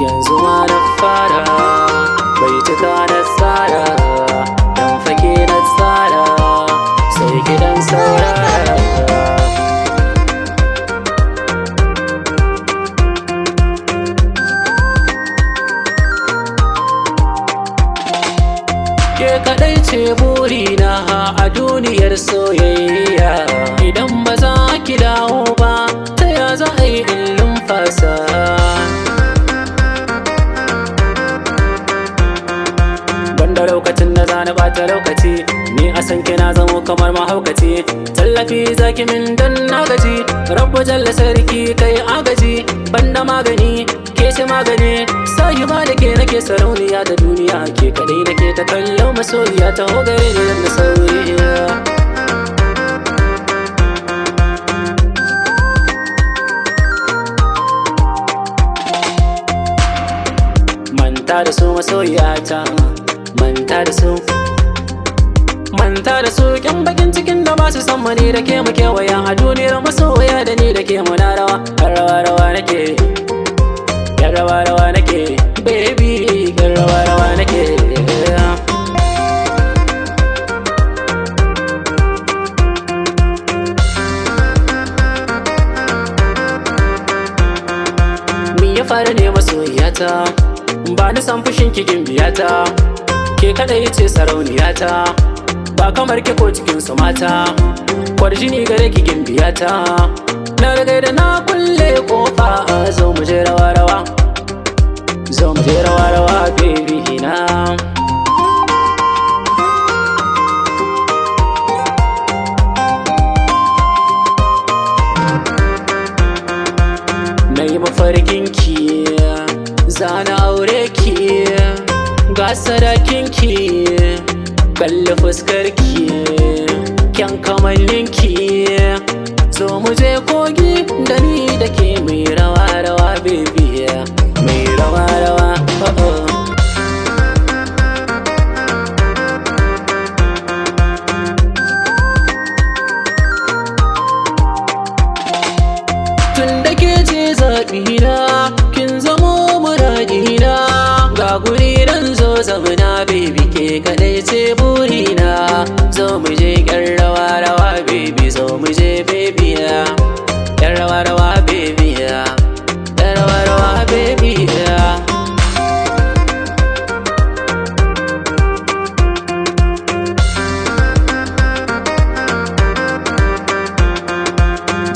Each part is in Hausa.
yanzu ma na fara bai cika na tsara dan fake na tsara sai gidan saurara. Ke kaɗai ce burina a duniyar soyayya, idan ba za ki dawo ba ta ya za a yi in lumfasa. Banda lokacin da zana bata lokaci, ni a san kina zamo kamar mahaukaci. Tallafi zaki min dan na gaji, rabbu jalla sarki kai agaji. Banda magani ke ce magani, sai ba da ke nake sarauniya da duniya. Ke kadai nake ta kallo masoyiya, ta hogare ne dan na sauriya. Manta da su masoyiyata, manta da su, manta da su kyan bakin cikin da ba su san mani da ke mu kewaya a duniyar masoya da ni da ke muna rawa. Rawa rawa nake, yan rawa rawa nake, baby yan rawa rawa nake. Me ya faru ne masoyiyata, ba ni san fushin ki gimbiyata. Ke kadai ce sarauniyata, ba kamar ke ko cikin su mata. Kwarjini gare ki gimbiyata, na riga da na kulle kofa. Zo mu je rawa rawa, zo mu je rawa rawa baby na. Na yi mafarkin ki, zana aure ki, ga sadakin ki, kalli fuskar ki, kyan kamannin ki. Zo mu je kogi da ni da ke mai rawa rawa baby, mai rawa rawa oh oh. Tun da ke ce zaɓina, kin zamo muradina. Ga guri nan zo zamana baby, ke kaɗai ce burina. Zo mu je ƴan rawa rawa baby, zo mu je baby ya. Ƴan rawa rawa baby ya, ƴan rawa rawa baby ya.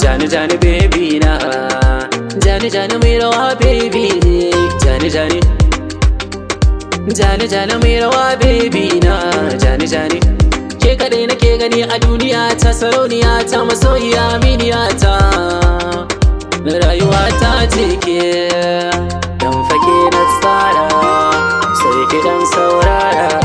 Jani jani baby na, jani jani mai rawa baby, jani jani, jani jani mai rawa baby na, jani jani. Ke kadai nake gani a duniya ta, sarauniya ta, masoyiya miniya ta. Rayuwa ta ce ke, dan fake na tsara sai kidan saurara.